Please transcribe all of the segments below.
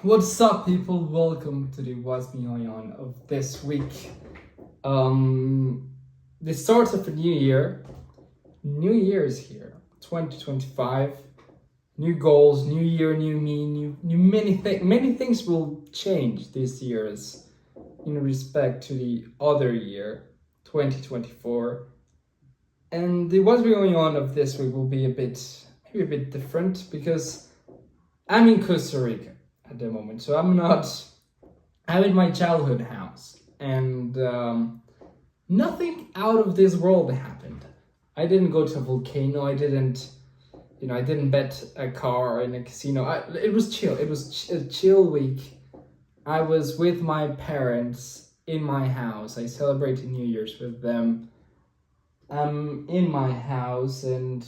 What's up, people? Welcome to the What's Going On of this week. The start of a new year. New Year is here. 2025. New goals, new year, new me, new many things will change this year as in respect to the other year, 2024. And the What's Going On of this week will be maybe a bit different because I'm in Costa Rica at the moment, so I'm in my childhood house, and nothing out of this world happened. I didn't go to a volcano. I didn't bet a car in a casino. It was chill. It was a chill week. I was with my parents in my house. I celebrated New Year's with them. I'm in my house, and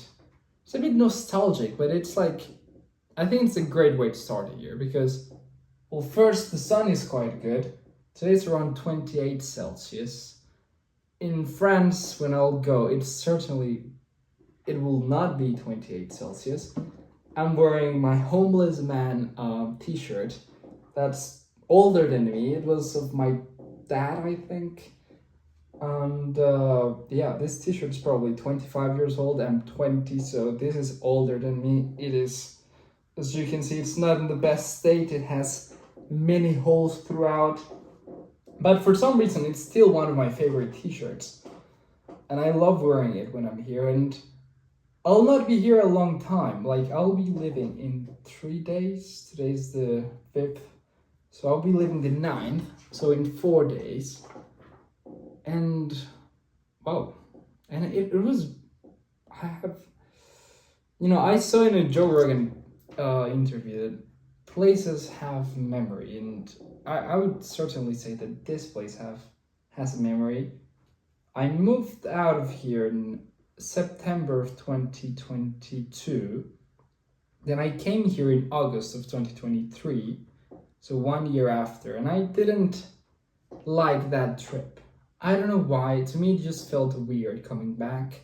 it's a bit nostalgic, but it's like, I think it's a great way to start a year because, well, first, the sun is quite good. Today's around 28 Celsius. In France, when I'll go, it will not be 28 Celsius. I'm wearing my homeless man t-shirt that's older than me. It was of my dad, I think. And this t-shirt is probably 25 years old. I'm 20, so this is older than me. It is, as you can see, it's not in the best state. It has many holes throughout. But for some reason, it's still one of my favorite t-shirts. And I love wearing it when I'm here. And I'll not be here a long time. Like, I'll be living in 3 days. Today's the 5th. So I'll be living the 9th. So in 4 days. And, wow. And it was, I saw in a Joe Rogan interview that places have memory, and I would certainly say that this place has a memory. I moved out of here in September of 2022. Then I came here in August of 2023, so 1 year after, and I didn't like that trip. I don't know why. To me, it just felt weird coming back.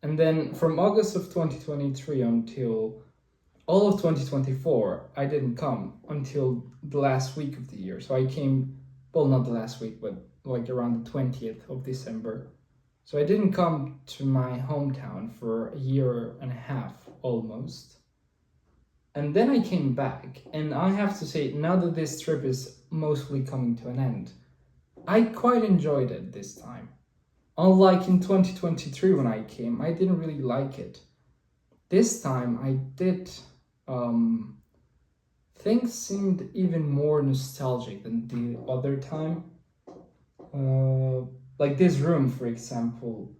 And then from August of 2023 until all of 2024, I didn't come until the last week of the year. So I came, well, not the last week, but like around the 20th of December. So I didn't come to my hometown for a year and a half, almost. And then I came back, and I have to say, now that this trip is mostly coming to an end, I quite enjoyed it this time. Unlike in 2023 when I came, I didn't really like it. This time I did. Things seemed even more nostalgic than the other time. Like this room, for example.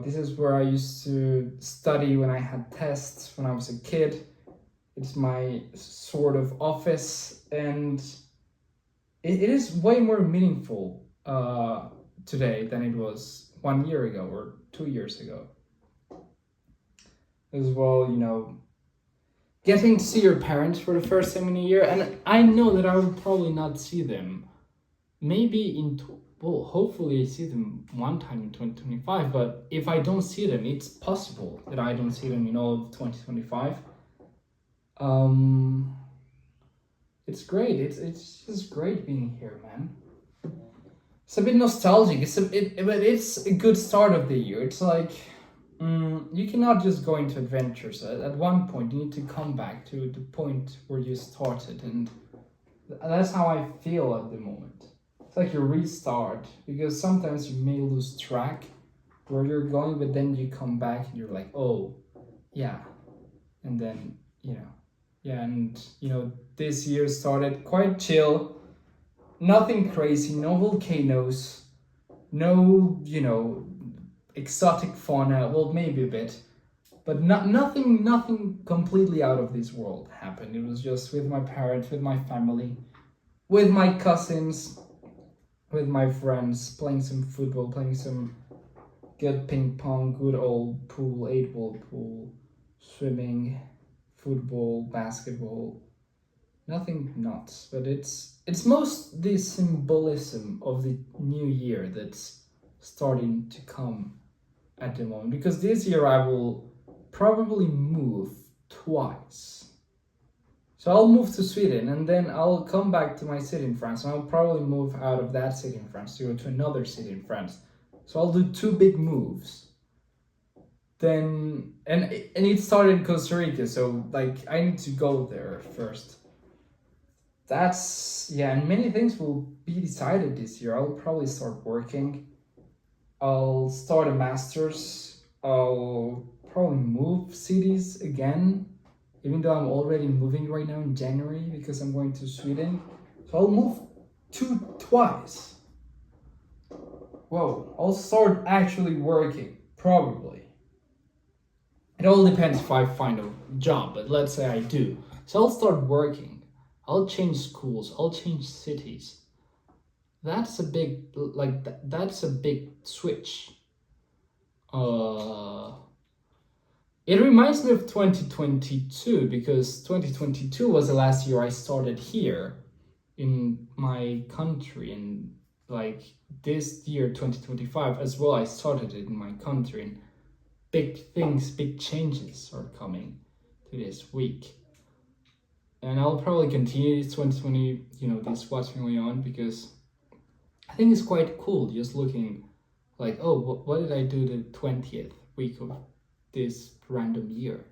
This is where I used to study when I had tests when I was a kid. It's my sort of office, and it is way more meaningful today than it was 1 year ago or 2 years ago. As well, getting to see your parents for the first time in a year, and I know that I will probably not see them. Maybe hopefully I see them one time in 2025, but if I don't see them, it's possible that I don't see them in all of 2025. It's great. It's just great being here, man. It's a bit nostalgic. But it's a good start of the year. It's like, you cannot just go into adventures. At one point, you need to come back to the point where you started, and that's how I feel at the moment. It's like you restart, because sometimes you may lose track where you're going, but then you come back and you're like, oh, yeah. And then, this year started quite chill. Nothing crazy, no volcanoes, no, exotic fauna, well, maybe a bit, but nothing completely out of this world happened. It was just with my parents, with my family, with my cousins, with my friends, playing some football, playing some good ping pong, good old pool, 8-ball pool, swimming, football, basketball. Nothing nuts, but it's most the symbolism of the new year that's starting to come at the moment, because this year I will probably move twice. So I'll move to Sweden and then I'll come back to my city in France and I'll probably move out of that city in France to go to another city in France. So I'll do 2 big moves. Then and it started in Costa Rica, so like I need to go there first. That's yeah, and many things will be decided this year. I'll probably start working. I'll start a master's. I'll probably move cities again, even though I'm already moving right now in January because I'm going to Sweden. So I'll move twice. Whoa, I'll start actually working, probably. It all depends if I find a job, but let's say I do. So I'll start working. I'll change schools. I'll change cities. That's a big, that's a big switch. It reminds me of 2022 because 2022 was the last year I started here in my country, and like this year 2025 as well I started it in my country, and big things, big changes are coming to this week. And I'll probably continue this 2020, this what's going on, because I think it's quite cool just looking like, oh, what did I do the 20th week of this random year?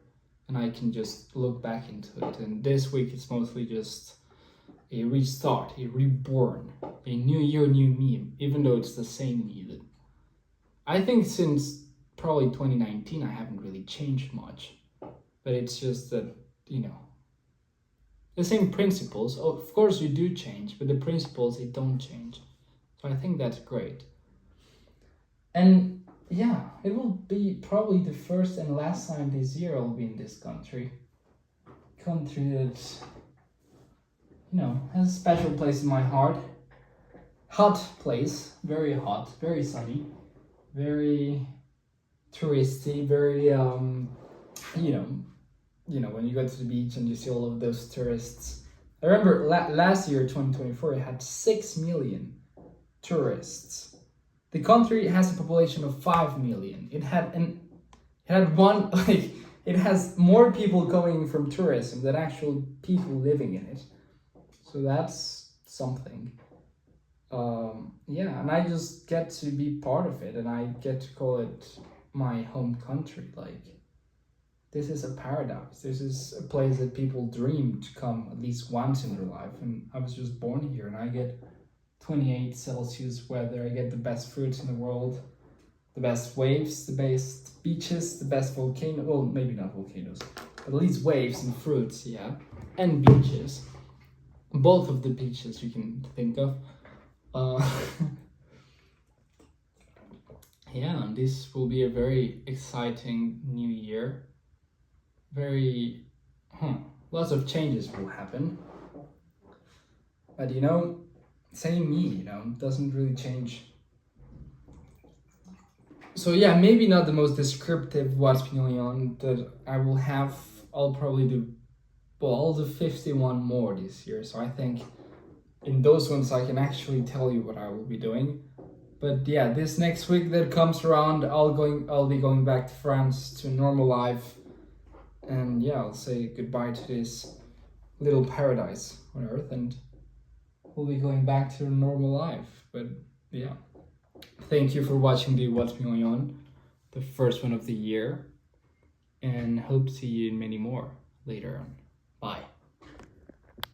And I can just look back into it. And this week it's mostly just a restart, a reborn, a new year, new me, even though it's the same me. I think since probably 2019 I haven't really changed much, but it's just that, the same principles. Of course you do change, but the principles, they don't change. So I think that's great. And yeah, it will be probably the first and last time this year I'll be in this country that has a special place in my heart. Hot place, very hot, very sunny, very touristy, very when you go to the beach and you see all of those tourists. I remember last year 2024 it had 6 million tourists. The country has a population of 5 million. It has more people coming from tourism than actual people living in it. So that's something. And I just get to be part of it, and I get to call it my home country. Like, this is a paradise. This is a place that people dream to come at least once in their life. And I was just born here, and I get 28 Celsius weather. I get the best fruits in the world, the best waves, the best beaches, the best volcano. Well, maybe not volcanoes, but at least waves and fruits, yeah, and beaches. Both of the beaches you can think of. And this will be a very exciting new year. Lots of changes will happen. But same me, doesn't really change. So yeah, maybe not the most descriptive what's been going on that I will have. I'll probably do, I'll do 51 more this year. So I think in those ones I can actually tell you what I will be doing. But yeah, this next week that comes around, I'll be going back to France to normal life. And yeah, I'll say goodbye to this little paradise on Earth, and we'll be going back to normal life. But yeah, thank you for watching the What's Been Going On, the first one of the year, and hope to see you in many more later on.